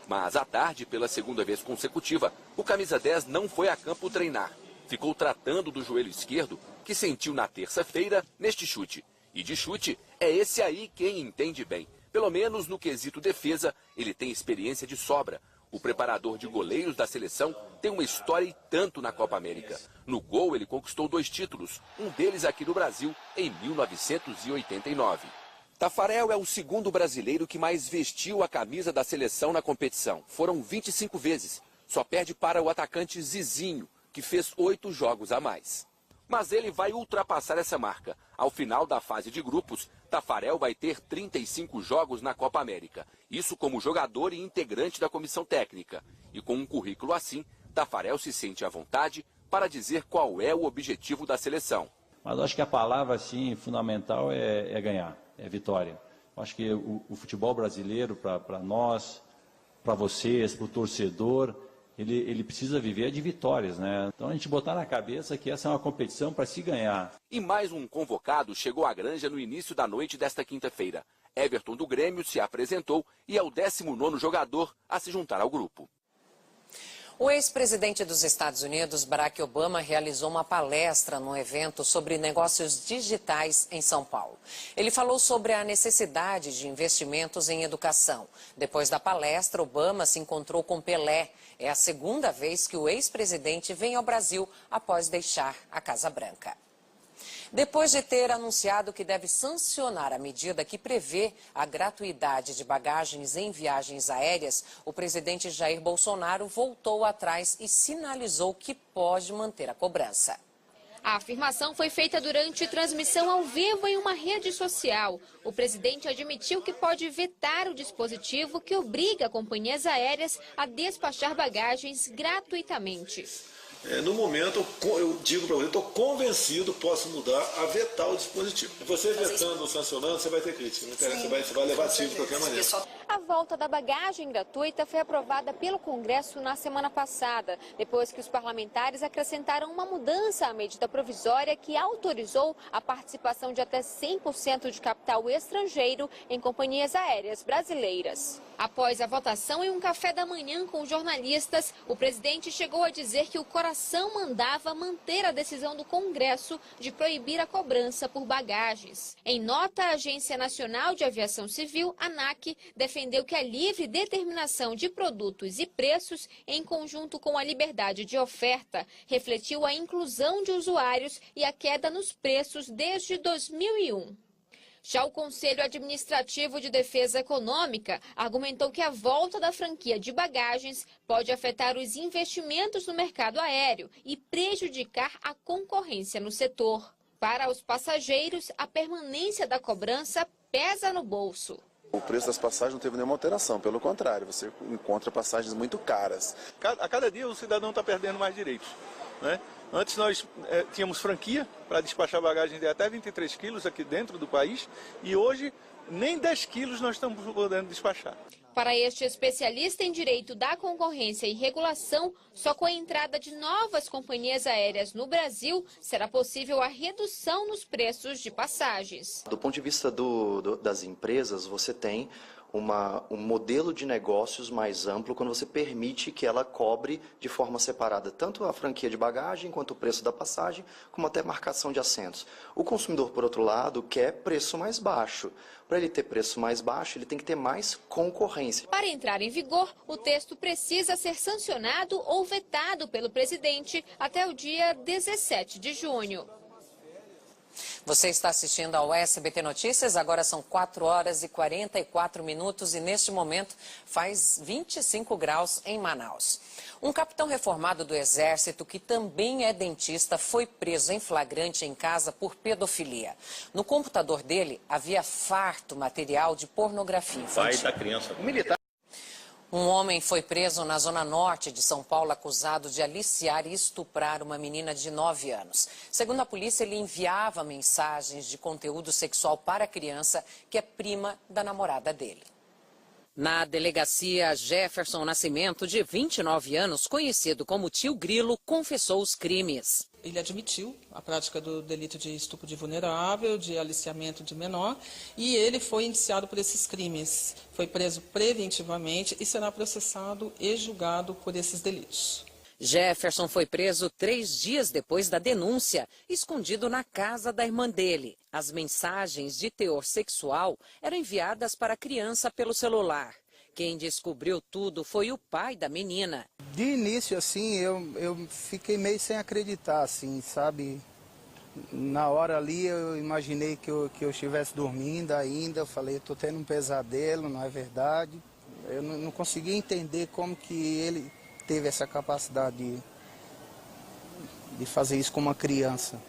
Mas à tarde, pela segunda vez consecutiva, o camisa 10 não foi a campo treinar. Ficou tratando do joelho esquerdo, que sentiu na terça-feira neste chute. E de chute, é esse aí quem entende bem. Pelo menos no quesito defesa, ele tem experiência de sobra. O preparador de goleiros da seleção tem uma história e tanto na Copa América. No gol, ele conquistou 2 títulos, um deles aqui no Brasil, em 1989. Tafarel é o segundo brasileiro que mais vestiu a camisa da seleção na competição. Foram 25 vezes. Só perde para o atacante Zizinho, que fez 8 jogos a mais. Mas ele vai ultrapassar essa marca. Ao final da fase de grupos, Tafarel vai ter 35 jogos na Copa América. Isso como jogador e integrante da comissão técnica. E com um currículo assim, Tafarel se sente à vontade para dizer qual é o objetivo da seleção. Mas acho que a palavra assim, fundamental é ganhar. É vitória. Acho que o futebol brasileiro, para nós, para vocês, para o torcedor, ele precisa viver de vitórias, né? Então a gente botar na cabeça que essa é uma competição para se ganhar. E mais um convocado chegou à Granja no início da noite desta quinta-feira. Everton do Grêmio se apresentou e é o 19º jogador a se juntar ao grupo. O ex-presidente dos Estados Unidos, Barack Obama, realizou uma palestra num evento sobre negócios digitais em São Paulo. Ele falou sobre a necessidade de investimentos em educação. Depois da palestra, Obama se encontrou com Pelé. É a segunda vez que o ex-presidente vem ao Brasil após deixar a Casa Branca. Depois de ter anunciado que deve sancionar a medida que prevê a gratuidade de bagagens em viagens aéreas, o presidente Jair Bolsonaro voltou atrás e sinalizou que pode manter a cobrança. A afirmação foi feita durante transmissão ao vivo em uma rede social. O presidente admitiu que pode vetar o dispositivo que obriga companhias aéreas a despachar bagagens gratuitamente. No momento, eu digo para você, estou convencido, posso mudar, a vetar o dispositivo. Você vetando ou sancionando, você vai ter crítica, não interessa, você vai levar tiro de qualquer maneira. A volta da bagagem gratuita foi aprovada pelo Congresso na semana passada, depois que os parlamentares acrescentaram uma mudança à medida provisória que autorizou a participação de até 100% de capital estrangeiro em companhias aéreas brasileiras. Após a votação em um café da manhã com jornalistas, o presidente chegou a dizer que o coração mandava manter a decisão do Congresso de proibir a cobrança por bagagens. Em nota, a Agência Nacional de Aviação Civil, ANAC, defendeu que a livre determinação de produtos e preços, em conjunto com a liberdade de oferta, refletiu a inclusão de usuários e a queda nos preços desde 2001. Já o Conselho Administrativo de Defesa Econômica argumentou que a volta da franquia de bagagens pode afetar os investimentos no mercado aéreo e prejudicar a concorrência no setor. Para os passageiros, a permanência da cobrança pesa no bolso. O preço das passagens não teve nenhuma alteração, pelo contrário, você encontra passagens muito caras. A cada dia o cidadão está perdendo mais direitos, né? Antes nós tínhamos franquia para despachar bagagem de até 23 quilos aqui dentro do país e hoje nem 10 quilos nós estamos podendo despachar. Para este especialista em direito da concorrência e regulação, só com a entrada de novas companhias aéreas no Brasil será possível a redução nos preços de passagens. Do ponto de vista das empresas, você tem um modelo de negócios mais amplo quando você permite que ela cobre de forma separada tanto a franquia de bagagem quanto o preço da passagem, como até marcação de assentos. O consumidor, por outro lado, quer preço mais baixo. Para ele ter preço mais baixo, ele tem que ter mais concorrência. Para entrar em vigor, o texto precisa ser sancionado ou vetado pelo presidente até o dia 17 de junho. Você está assistindo ao SBT Notícias, agora são 4 horas e 44 minutos e neste momento faz 25 graus em Manaus. Um capitão reformado do Exército, que também é dentista, foi preso em flagrante em casa por pedofilia. No computador dele havia farto material de pornografia infantil. Pai da criança. Um homem foi preso na zona norte de São Paulo acusado de aliciar e estuprar uma menina de 9 anos. Segundo a polícia, ele enviava mensagens de conteúdo sexual para a criança, que é prima da namorada dele. Na delegacia, Jefferson Nascimento, de 29 anos, conhecido como Tio Grilo, confessou os crimes. Ele admitiu a prática do delito de estupro de vulnerável, de aliciamento de menor, e ele foi indiciado por esses crimes. Foi preso preventivamente e será processado e julgado por esses delitos. Jefferson foi preso 3 dias depois da denúncia, escondido na casa da irmã dele. As mensagens de teor sexual eram enviadas para a criança pelo celular. Quem descobriu tudo foi o pai da menina. De início, assim, eu fiquei meio sem acreditar, assim, sabe? Na hora ali eu imaginei que eu estivesse dormindo ainda, eu falei, estou tendo um pesadelo, não é verdade? Eu não conseguia entender como que ele teve essa capacidade de fazer isso com uma criança,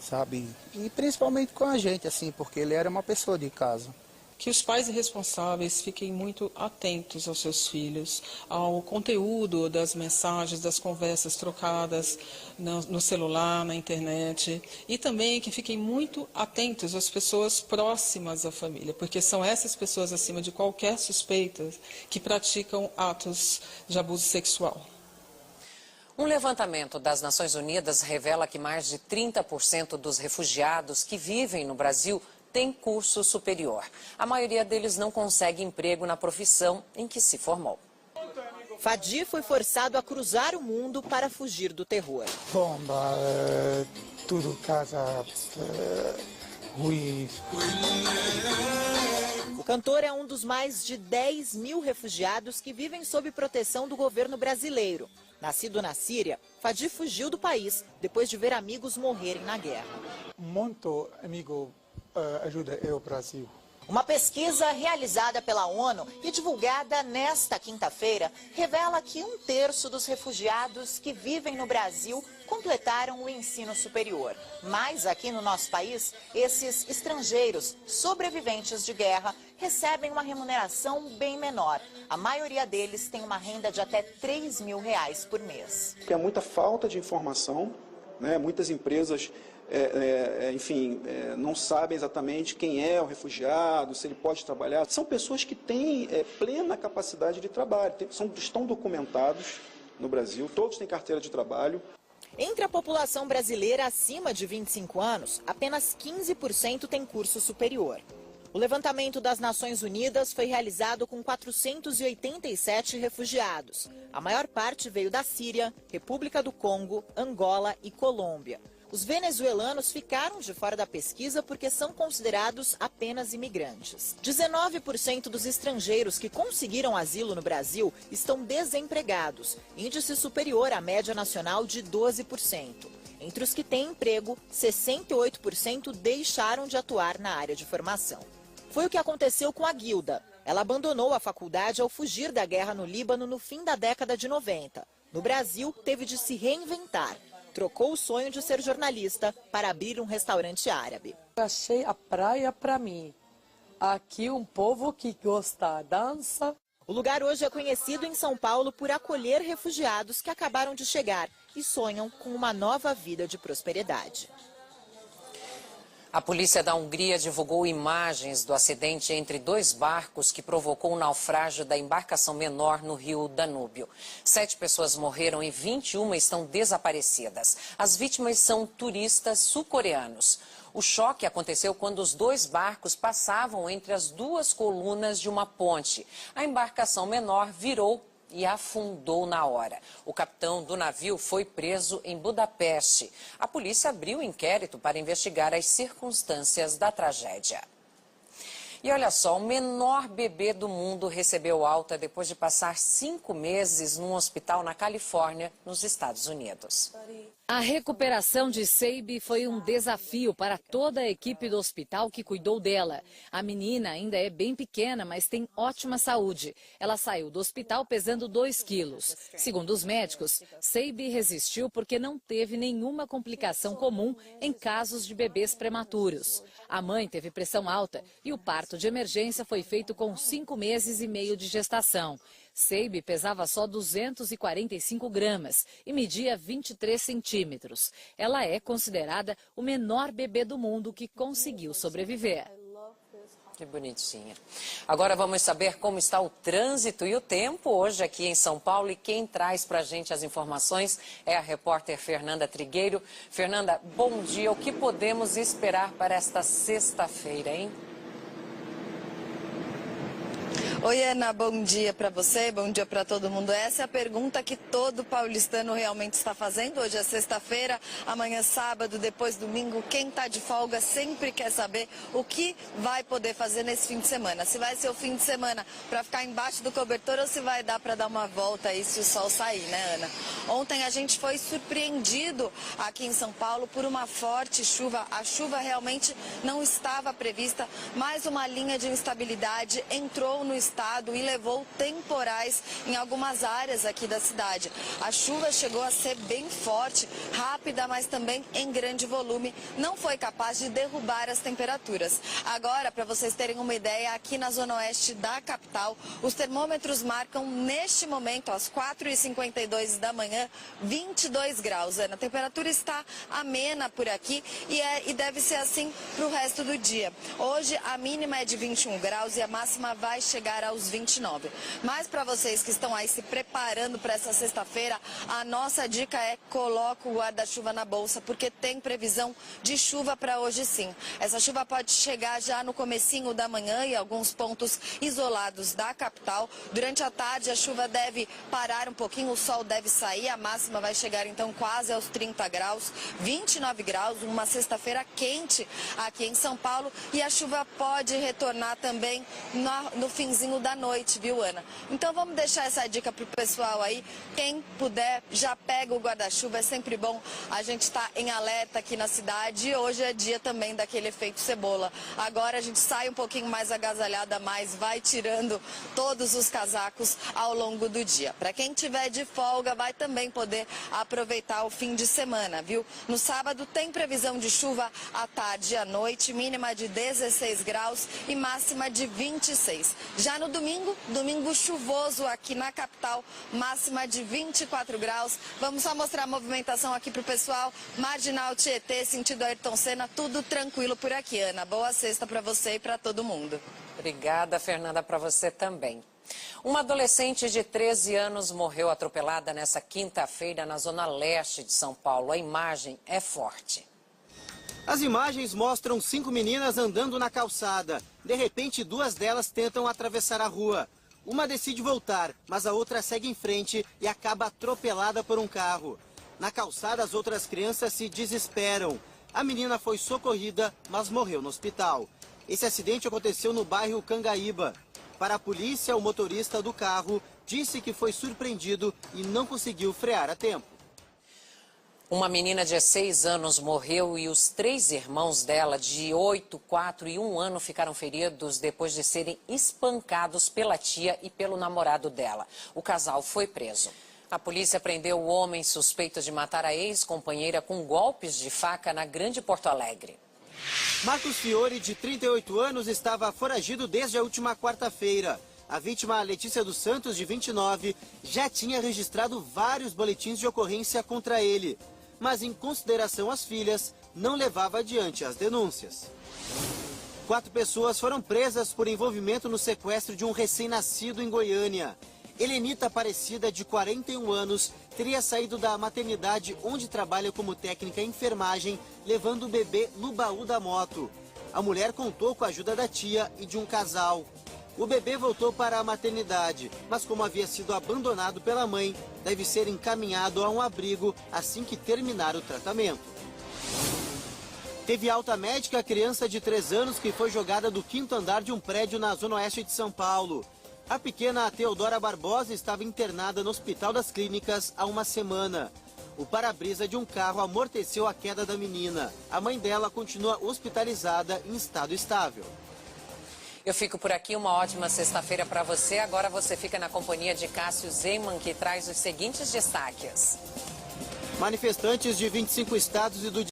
sabe? E principalmente com a gente, assim, porque ele era uma pessoa de casa. Que os pais responsáveis fiquem muito atentos aos seus filhos, ao conteúdo das mensagens, das conversas trocadas no celular, na internet, e também que fiquem muito atentos às pessoas próximas à família, porque são essas pessoas, acima de qualquer suspeita, que praticam atos de abuso sexual. Um levantamento das Nações Unidas revela que mais de 30% dos refugiados que vivem no Brasil tem curso superior. A maioria deles não consegue emprego na profissão em que se formou. Fadi foi forçado a cruzar o mundo para fugir do terror. Bomba, tudo casa ruim. O cantor é um dos mais de 10 mil refugiados que vivem sob proteção do governo brasileiro. Nascido na Síria, Fadi fugiu do país depois de ver amigos morrerem na guerra. Muito amigo ajuda o Brasil. Uma pesquisa realizada pela ONU e divulgada nesta quinta-feira revela que 1/3 dos refugiados que vivem no Brasil completaram o ensino superior. Mas aqui no nosso país, esses estrangeiros sobreviventes de guerra recebem uma remuneração bem menor. A maioria deles tem uma renda de até R$3 mil por mês. Há muita falta de informação, né? Muitas empresas não sabem exatamente quem é o refugiado, se ele pode trabalhar. São pessoas que têm plena capacidade de trabalho, estão documentados no Brasil, todos têm carteira de trabalho. Entre a população brasileira acima de 25 anos, apenas 15% tem curso superior. O levantamento das Nações Unidas foi realizado com 487 refugiados. A maior parte veio da Síria, República do Congo, Angola e Colômbia. Os venezuelanos ficaram de fora da pesquisa porque são considerados apenas imigrantes. 19% dos estrangeiros que conseguiram asilo no Brasil estão desempregados, índice superior à média nacional de 12%. Entre os que têm emprego, 68% deixaram de atuar na área de formação. Foi o que aconteceu com a Guilda. Ela abandonou a faculdade ao fugir da guerra no Líbano no fim da década de 90. No Brasil, teve de se reinventar. Trocou o sonho de ser jornalista para abrir um restaurante árabe. Eu achei a praia para mim. Aqui um povo que gosta, dança. O lugar hoje é conhecido em São Paulo por acolher refugiados que acabaram de chegar e sonham com uma nova vida de prosperidade. A polícia da Hungria divulgou imagens do acidente entre 2 barcos que provocou o naufrágio da embarcação menor no rio Danúbio. 7 pessoas morreram e 21 estão desaparecidas. As vítimas são turistas sul-coreanos. O choque aconteceu quando os 2 barcos passavam entre as 2 colunas de uma ponte. A embarcação menor virou e afundou na hora. O capitão do navio foi preso em Budapeste. A polícia abriu inquérito para investigar as circunstâncias da tragédia. E olha só, o menor bebê do mundo recebeu alta depois de passar 5 meses num hospital na Califórnia, nos Estados Unidos. A recuperação de Seibi foi um desafio para toda a equipe do hospital que cuidou dela. A menina ainda é bem pequena, mas tem ótima saúde. Ela saiu do hospital pesando 2 quilos. Segundo os médicos, Seibi resistiu porque não teve nenhuma complicação comum em casos de bebês prematuros. A mãe teve pressão alta e o parto de emergência foi feito com 5 meses e meio de gestação. Seibi pesava só 245 gramas e media 23 centímetros. Ela é considerada o menor bebê do mundo que conseguiu sobreviver. Que bonitinha. Agora vamos saber como está o trânsito e o tempo hoje aqui em São Paulo. E quem traz para a gente as informações é a repórter Fernanda Trigueiro. Fernanda, bom dia. O que podemos esperar para esta sexta-feira, hein? Oi, Ana, bom dia para você, bom dia para todo mundo. Essa é a pergunta que todo paulistano realmente está fazendo. Hoje é sexta-feira, amanhã sábado, depois domingo. Quem está de folga sempre quer saber o que vai poder fazer nesse fim de semana. Se vai ser o fim de semana para ficar embaixo do cobertor ou se vai dar para dar uma volta aí se o sol sair, né, Ana? Ontem a gente foi surpreendido aqui em São Paulo por uma forte chuva. A chuva realmente não estava prevista, mas uma linha de instabilidade entrou no estado e levou temporais em algumas áreas aqui da cidade. A chuva chegou a ser bem forte, rápida, mas também em grande volume. Não foi capaz de derrubar as temperaturas. Agora, para vocês terem uma ideia, aqui na zona oeste da capital, os termômetros marcam neste momento, às 4h52 da manhã, 22 graus. A temperatura está amena por aqui e deve ser assim para o resto do dia. Hoje a mínima é de 21 graus e a máxima vai chegar aos 29. Mas para vocês que estão aí se preparando para essa sexta-feira, a nossa dica é coloca o guarda-chuva na bolsa, porque tem previsão de chuva para hoje sim. Essa chuva pode chegar já no comecinho da manhã em alguns pontos isolados da capital. Durante a tarde a chuva deve parar um pouquinho, o sol deve sair, a máxima vai chegar então quase aos 30 graus, 29 graus, uma sexta-feira quente aqui em São Paulo, e a chuva pode retornar também no finzinho finalzinho da noite, viu, Ana? Então vamos deixar essa dica pro pessoal aí. Quem puder, já pega o guarda-chuva. É sempre bom a gente estar em alerta aqui na cidade. E hoje é dia também daquele efeito cebola. Agora a gente sai um pouquinho mais agasalhada, mas vai tirando todos os casacos ao longo do dia. Para quem tiver de folga, vai também poder aproveitar o fim de semana, viu? No sábado tem previsão de chuva à tarde e à noite, mínima de 16 graus e máxima de 26. Já no domingo, domingo chuvoso aqui na capital, máxima de 24 graus. Vamos só mostrar a movimentação aqui pro pessoal. Marginal Tietê, sentido Ayrton Senna, tudo tranquilo por aqui, Ana. Boa sexta para você e para todo mundo. Obrigada, Fernanda, para você também. Uma adolescente de 13 anos morreu atropelada nessa quinta-feira na zona leste de São Paulo. A imagem é forte. As imagens mostram 5 meninas andando na calçada. De repente, 2 delas tentam atravessar a rua. Uma decide voltar, mas a outra segue em frente e acaba atropelada por um carro. Na calçada, as outras crianças se desesperam. A menina foi socorrida, mas morreu no hospital. Esse acidente aconteceu no bairro Cangaíba. Para a polícia, o motorista do carro disse que foi surpreendido e não conseguiu frear a tempo. Uma menina de 6 anos morreu e os 3 irmãos dela, de 8, 4 e 1 ano, ficaram feridos depois de serem espancados pela tia e pelo namorado dela. O casal foi preso. A polícia prendeu o homem suspeito de matar a ex-companheira com golpes de faca na Grande Porto Alegre. Marcos Fiore, de 38 anos, estava foragido desde a última quarta-feira. A vítima, Letícia dos Santos, de 29, já tinha registrado vários boletins de ocorrência contra ele. Mas, em consideração às filhas, não levava adiante as denúncias. 4 pessoas foram presas por envolvimento no sequestro de um recém-nascido em Goiânia. Helenita Aparecida, de 41 anos, teria saído da maternidade onde trabalha como técnica em enfermagem, levando o bebê no baú da moto. A mulher contou com a ajuda da tia e de um casal. O bebê voltou para a maternidade, mas como havia sido abandonado pela mãe, deve ser encaminhado a um abrigo assim que terminar o tratamento. Teve alta médica a criança de 3 anos que foi jogada do 5º andar de um prédio na zona oeste de São Paulo. A pequena Teodora Barbosa estava internada no Hospital das Clínicas há uma semana. O para-brisa de um carro amorteceu a queda da menina. A mãe dela continua hospitalizada em estado estável. Eu fico por aqui, uma ótima sexta-feira para você. Agora você fica na companhia de Cássio Zeiman, que traz os seguintes destaques. Manifestantes de 25 estados e do